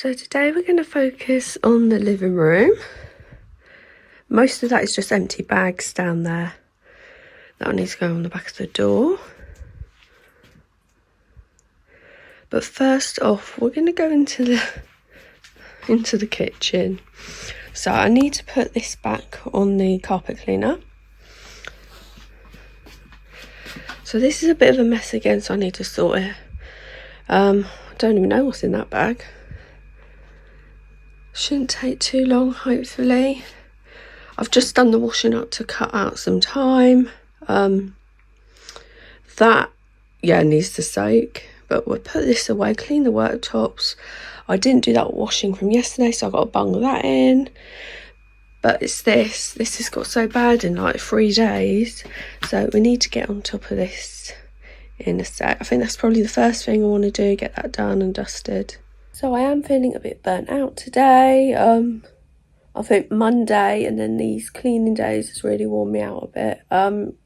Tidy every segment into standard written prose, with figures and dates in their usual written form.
So today we're going to focus on the living room. Most of that is just empty bags down there that I need to go on the back of the door. But first off, we're going to go into the kitchen. So I need to put this back on the carpet cleaner. So this is a bit of a mess again, so I need to sort it. I don't even know what's in that bag. Shouldn't take too long, hopefully. I've just done the washing up to cut out some time. That needs to soak, but we'll put this away, clean the worktops. I didn't do that washing from yesterday, so I've got to bung that in. But it's this has got so bad in like 3 days, so we need to get on top of this in a sec. I think that's probably the first thing I want to do, get that done and dusted. So I am feeling a bit burnt out today. I think Monday and then these cleaning days has really worn me out a bit.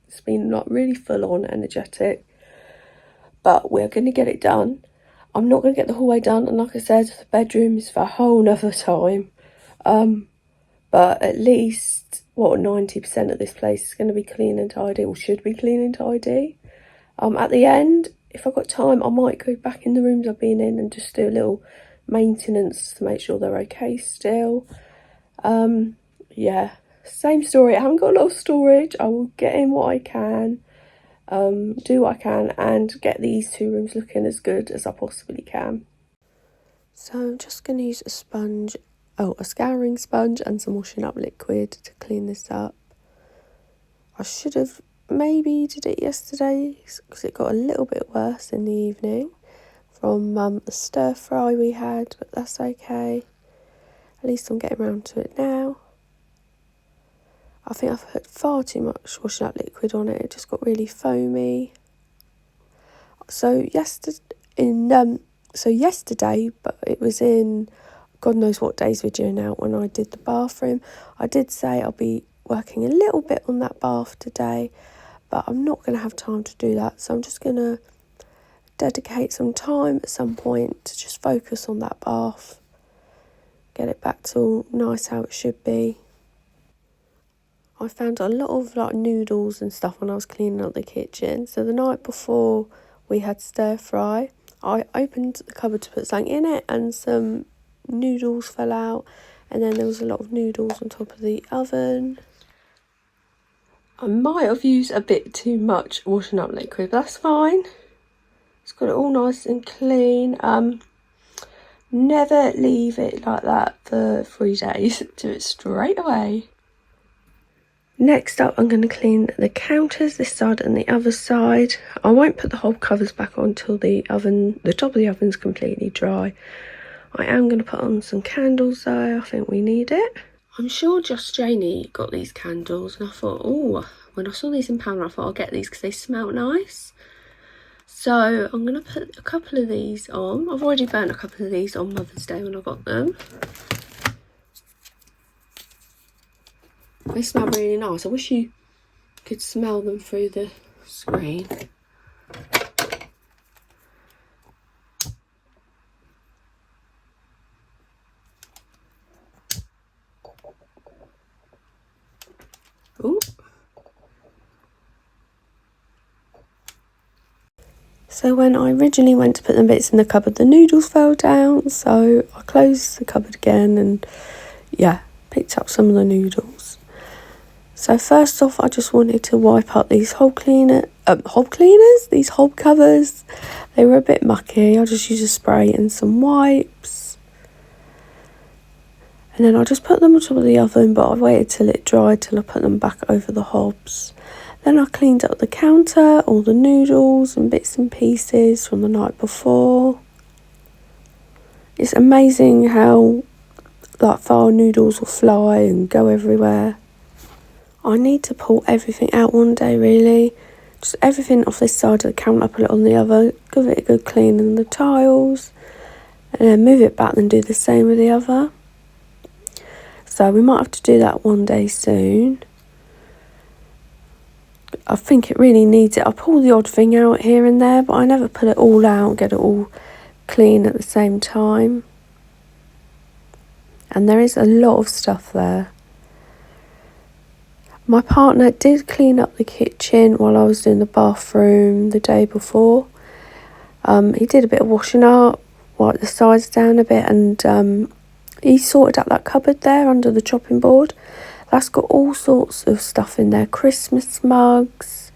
It's been like really full on energetic, but we're going to get it done. I'm not going to get the hallway done, and like I said, the bedroom is for a whole nother time. But at least 90% of this place is going to be clean and tidy, or should be clean and tidy. At the end, if I've got time, I might go back in the rooms I've been in and just do a little maintenance to make sure they're okay still. Same story. I haven't got a lot of storage. I will get in what I can, do what I can, and get these 2 rooms looking as good as I possibly can. So I'm just going to use a scouring sponge and some washing up liquid to clean this up. I should have maybe did it yesterday because it got a little bit worse in the evening from the stir fry we had, but that's okay. At least I'm getting around to it now. I think I've put far too much washing up liquid on it. It just got really foamy. So yesterday, but it was in God knows what day's video now, when I did the bathroom, I did say I'll be working a little bit on that bath today, but I'm not going to have time to do that. So I'm just going to dedicate some time at some point to just focus on that bath. Get it back to all nice how it should be. I found a lot of like noodles and stuff when I was cleaning up the kitchen. So the night before we had stir fry, I opened the cupboard to put something in it, and some noodles fell out, and then there was a lot of noodles on top of the oven. I might have used a bit too much washing up liquid, but that's fine. It's got it all nice and clean. Never leave it like that for 3 days. Do it straight away. Next up, I'm going to clean the counters, this side and the other side. I won't put the hob covers back on until the top of the oven's completely dry. I am going to put on some candles though, I think we need it. I'm sure Just Janie got these candles, and I thought, when I saw these in Pound, I thought I'll get these because they smell nice. So I'm going to put a couple of these on. I've already burnt a couple of these on Mother's Day when I got them. They smell really nice. I wish you could smell them through the screen. Ooh. So when I originally went to put the bits in the cupboard, the noodles fell down. So I closed the cupboard again and picked up some of the noodles. So first off, I just wanted to wipe up these hob covers. They were a bit mucky. I just used a spray and some wipes. And then I just put them on top of the oven, but I waited till it dried till I put them back over the hobs. Then I cleaned up the counter, all the noodles and bits and pieces from the night before. It's amazing how far noodles will fly and go everywhere. I need to pull everything out one day, really. Just everything off this side of the counter, put it on the other, give it a good clean in the tiles, and then move it back and do the same with the other. So we might have to do that one day soon. I think it really needs it. I pull the odd thing out here and there, but I never put it all out and get it all clean at the same time. and there is a lot of stuff there. My partner did clean up the kitchen while I was doing the bathroom the day before. He did a bit of washing up, wiped the sides down a bit, and he sorted out that cupboard there under the chopping board. That's got all sorts of stuff in there, Christmas mugs,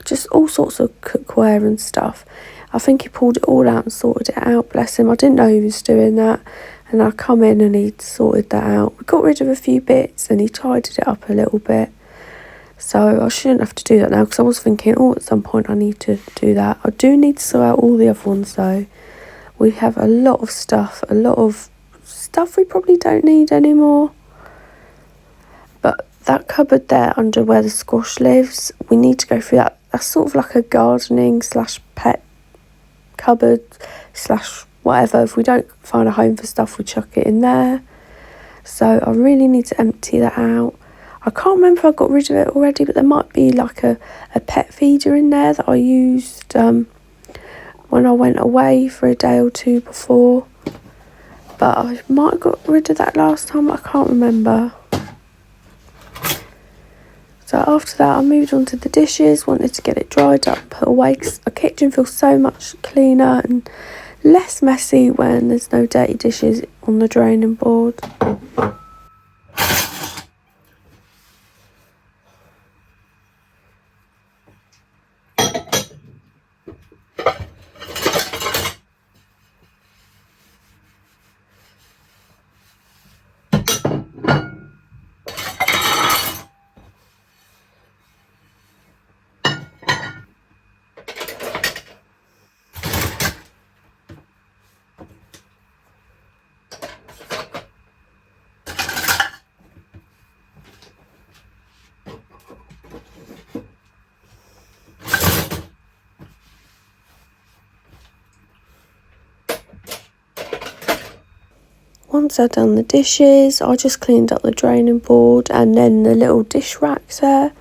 just all sorts of cookware and stuff. I think he pulled it all out and sorted it out, bless him. I didn't know he was doing that, and I come in and he'd sorted that out. We got rid of a few bits and he tidied it up a little bit. So I shouldn't have to do that now, because I was thinking, at some point I need to do that. I do need to sort out all the other ones though. We have a lot of stuff we probably don't need anymore. But that cupboard there under where the squash lives, we need to go through that. That's sort of like a gardening / pet cupboard / whatever. If we don't find a home for stuff, we chuck it in there. So I really need to empty that out. I can't remember if I got rid of it already, but there might be like a pet feeder in there that I used when I went away for a day or two before. But I might have got rid of that last time, I can't remember. So after that, I moved on to the dishes, wanted to get it dried up and put away, because the kitchen feels so much cleaner and less messy when there's no dirty dishes on the draining board. Once I'd done the dishes, I just cleaned up the draining board and then the little dish racks there.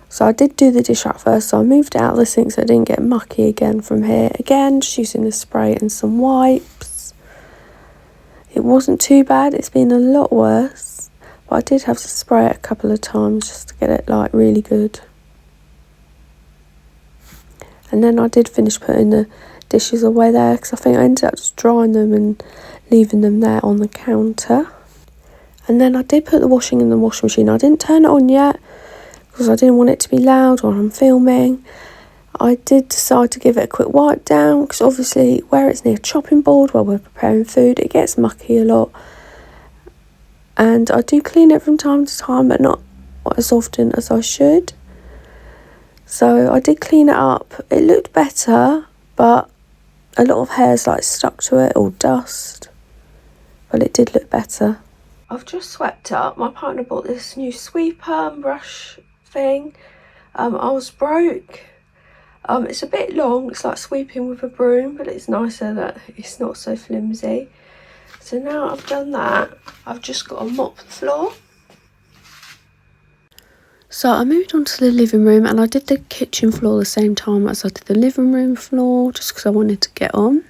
So I did do the dish rack first, so I moved it out of the sink so it didn't get mucky again from here. Again, just using the spray and some wipes. It wasn't too bad, it's been a lot worse. But I did have to spray it a couple of times just to get it like really good. And then I did finish putting the dishes away there, because I think I ended up just drying them and leaving them there on the counter. And then I did put the washing in the washing machine. I didn't turn it on yet because I didn't want it to be loud while I'm filming. I did decide to give it a quick wipe down, because obviously where it's near a chopping board while we're preparing food, it gets mucky a lot. And I do clean it from time to time, but not as often as I should. So I did clean it up. It looked better, but a lot of hair's like stuck to it, or dust. But it did look better. I've just swept up. My partner bought this new sweeper and brush thing. I was broke. It's a bit long. It's like sweeping with a broom, but it's nicer that it's not so flimsy. So now I've done that, I've just got to mop the floor. So I moved on to the living room, and I did the kitchen floor the same time as I did the living room floor, just because I wanted to get on.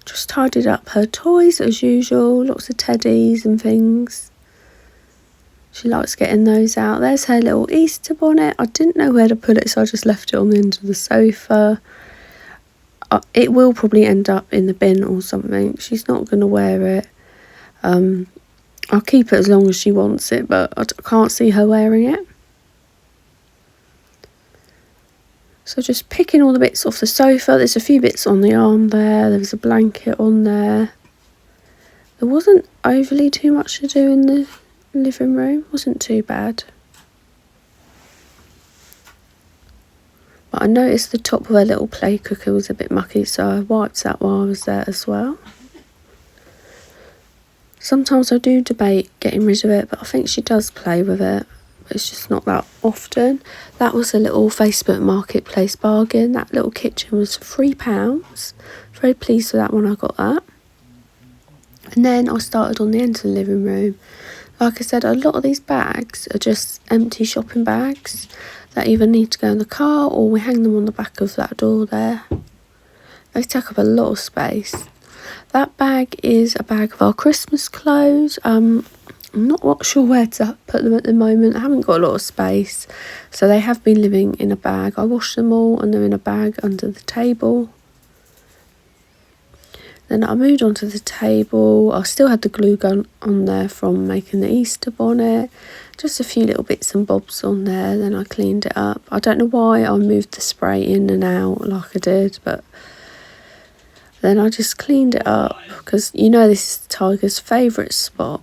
Just tidied up her toys as usual, lots of teddies and things. She likes getting those out. There's her little Easter bonnet. I didn't know where to put it, so I just left it on the end of the sofa. It will probably end up in the bin or something. She's not going to wear it. I'll keep it as long as she wants it, but I can't see her wearing it. So just picking all the bits off the sofa. There's a few bits on the arm there. There was a blanket on there. There wasn't overly too much to do in the living room. Wasn't too bad. But I noticed the top of her little play cooker was a bit mucky, so I wiped that while I was there as well. Sometimes I do debate getting rid of it, but I think she does play with it. But it's just not that often. That was a little Facebook Marketplace bargain. That little kitchen was £3. Very pleased with that when I got that. And then I started on the end of the living room. Like I said, a lot of these bags are just empty shopping bags that either need to go in the car or we hang them on the back of that door there. They take up a lot of space. That bag is a bag of our Christmas clothes. I'm not sure where to put them at the moment. I haven't got a lot of space, so they have been living in a bag. I washed them all and they're in a bag under the table. Then I moved onto the table. I still had the glue gun on there from making the Easter bonnet. Just a few little bits and bobs on there. Then I cleaned it up. I don't know why I moved the spray in and out like I did, but then I just cleaned it up because you know this is Tiger's favourite spot.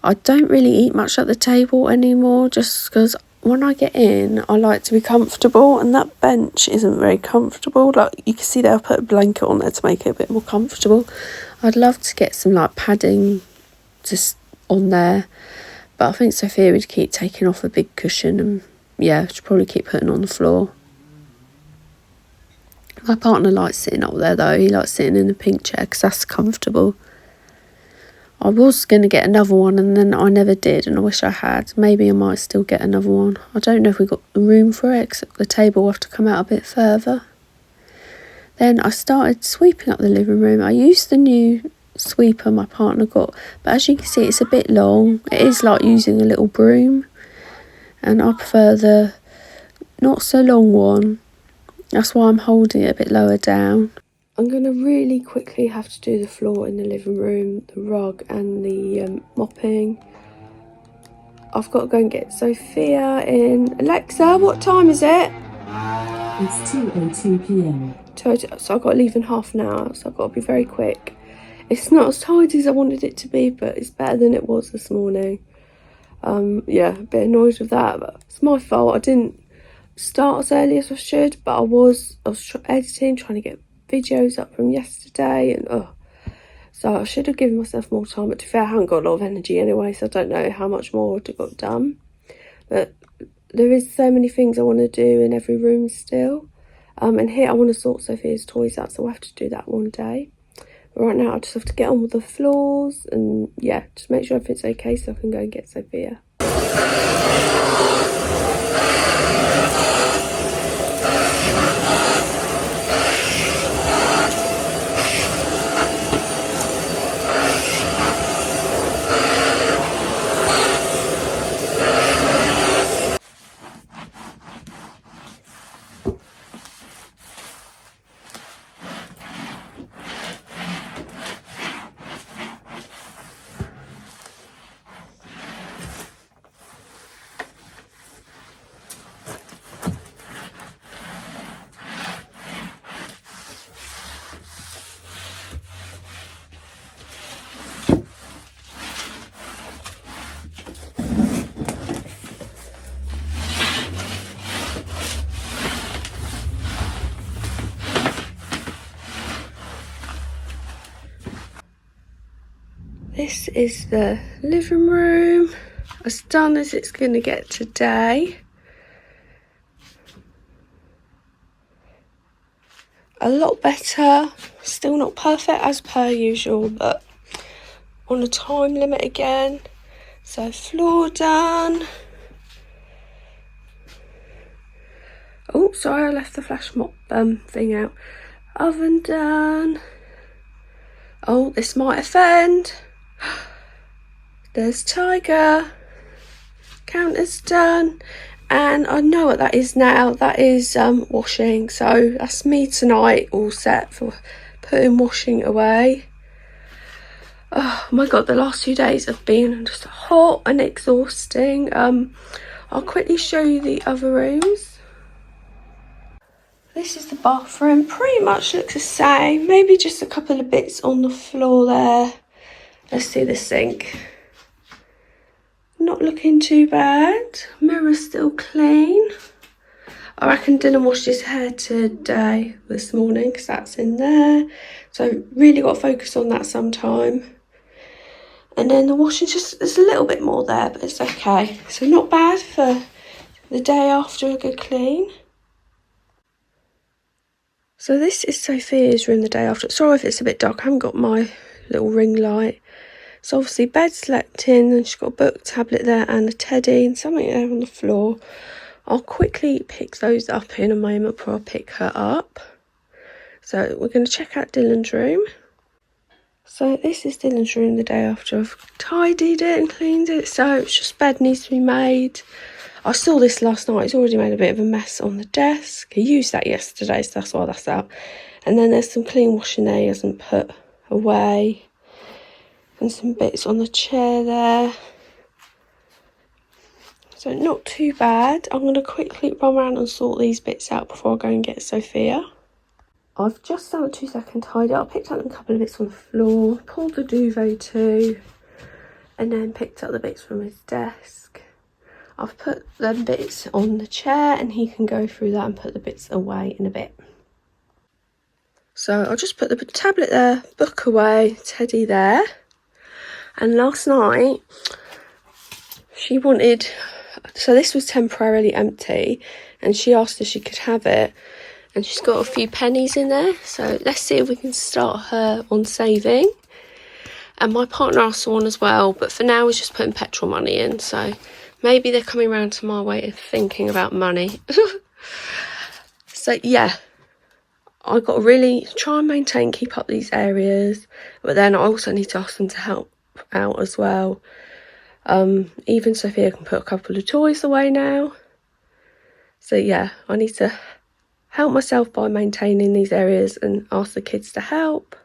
I don't really eat much at the table anymore just because when I get in, I like to be comfortable, and that bench isn't very comfortable. Like you can see there, I put a blanket on there to make it a bit more comfortable. I'd love to get some like padding just on there, but I think Sophia would keep taking off a big cushion, and yeah, she'd probably keep putting it on the floor. My partner likes sitting up there though. He likes sitting in the pink chair because that's comfortable. I was going to get another one and then I never did, and I wish I had. Maybe I might still get another one. I don't know if we got room for it because the table will have to come out a bit further. Then I started sweeping up the living room. I used the new sweeper my partner got, but as you can see it's a bit long. It is like using a little broom, and I prefer the not so long one. That's why I'm holding it a bit lower down. I'm going to really quickly have to do the floor in the living room, the rug and the mopping. I've got to go and get Sophia in. Alexa, what time is it? It's 2:02 p.m. So I've got to leave in half an hour, so I've got to be very quick. It's not as tidy as I wanted it to be, but it's better than it was this morning. Yeah, a bit annoyed with that, but it's my fault. I didn't start as early as I should, but I was editing, trying to get videos up from yesterday, and so I should have given myself more time, but to be fair I haven't got a lot of energy anyway, so I don't know how much more would have got done. But there is so many things I want to do in every room still, and here I want to sort Sophia's toys out, so I'll have to do that one day. But right now I just have to get on with the floors and yeah, just make sure everything's okay so I can go and get Sophia. This is the living room, as done as it's going to get today. A lot better, still not perfect as per usual, but on a time limit again. So floor done. Oh, sorry, I left the flash mop thing out. Oven done. Oh, this might offend. There's Tiger. Counter's done. And I know what that is now. That is washing. So that's me tonight, all set for putting washing away. Oh my god, the last 2 days have been just hot and exhausting. I'll quickly show you the other rooms. This is the bathroom. Pretty much looks the same. Maybe just a couple of bits on the floor there. Let's see the sink. Not looking too bad. Mirror's still clean. I reckon Dylan washed his hair today, this morning, because that's in there. So really got to focus on that sometime. And then the washing, just there's a little bit more there, but it's okay. So not bad for the day after a good clean. So this is Sophia's room the day after. Sorry if it's a bit dark, I haven't got my little ring light. So obviously bed slept in, and she's got a book, tablet there and a teddy and something there on the floor. I'll quickly pick those up in a moment before I pick her up. So we're going to check out Dylan's room. So this is Dylan's room the day after I've tidied it and cleaned it. So it's just bed needs to be made. I saw this last night. He's already made a bit of a mess on the desk. He used that yesterday, so that's why that's out. And then there's some clean washing there he hasn't put away. And some bits on the chair there. So not too bad. I'm going to quickly run around and sort these bits out before I go and get Sophia. I've just done a 2-second tidy. I picked up a couple of bits on the floor, pulled the duvet too, and then picked up the bits from his desk. I've put them bits on the chair and he can go through that and put the bits away in a bit. So I'll just put the tablet there, book away, Teddy there. And last night, she wanted, so this was temporarily empty and she asked if she could have it. And she's got a few pennies in there, so let's see if we can start her on saving. And my partner asked for one as well, but for now we're just putting petrol money in, so maybe they're coming around to my way of thinking about money. So yeah, I've got to really try and maintain, keep up these areas, but then I also need to ask them to help out as well. Even Sophia can put a couple of toys away now. So yeah, I need to help myself by maintaining these areas and ask the kids to help.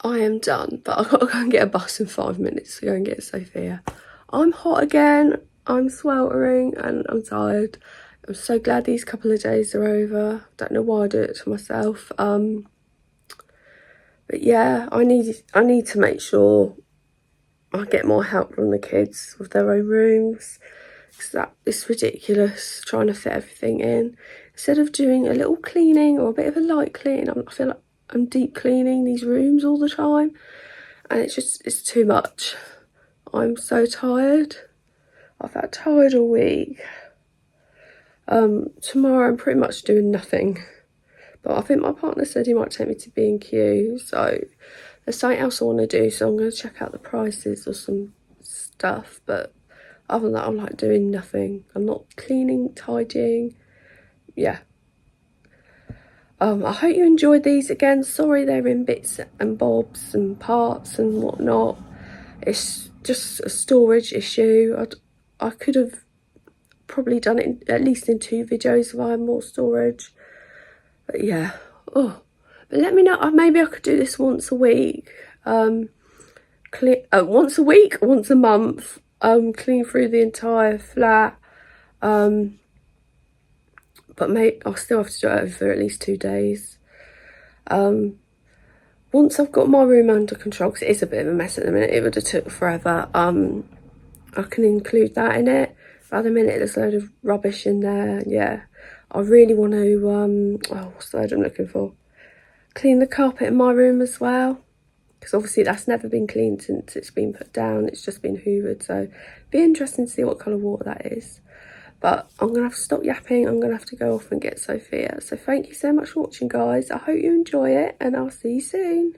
I am done, but I've got to go and get a bus in 5 minutes to go and get Sophia. I'm hot again, I'm sweltering and I'm tired. I'm so glad these couple of days are over. Don't know why I do it to myself. But yeah, I need to make sure I get more help from the kids with their own rooms. It's ridiculous trying to fit everything in. Instead of doing a little cleaning or a bit of a light cleaning, I feel like I'm deep cleaning these rooms all the time. And it's too much. I'm so tired. I've had tired all week. Tomorrow I'm pretty much doing nothing. But I think my partner said he might take me to B&Q. So there's something else I want to do. So I'm going to check out the prices of some stuff. But other than that, I'm like doing nothing. I'm not cleaning, tidying. Yeah. I hope you enjoyed these again. Sorry they're in bits and bobs and parts and whatnot. It's just a storage issue. I could have probably done it at least in 2 videos if I had more storage. But yeah. But let me know. Maybe I could do this once a week. Once a week, once a month. Clean through the entire flat. But I'll still have to do it over at least 2 days. Once I've got my room under control, because it is a bit of a mess at the minute, it would have took forever. I can include that in it. But at the minute, there's a load of rubbish in there. Yeah, I really want to, what's the word I'm looking for? Clean the carpet in my room as well. Because obviously that's never been cleaned since it's been put down. It's just been hoovered. So be interesting to see what colour water that is. But I'm going to have to stop yapping. I'm going to have to go off and get Sophia. So thank you so much for watching, guys. I hope you enjoy it and I'll see you soon.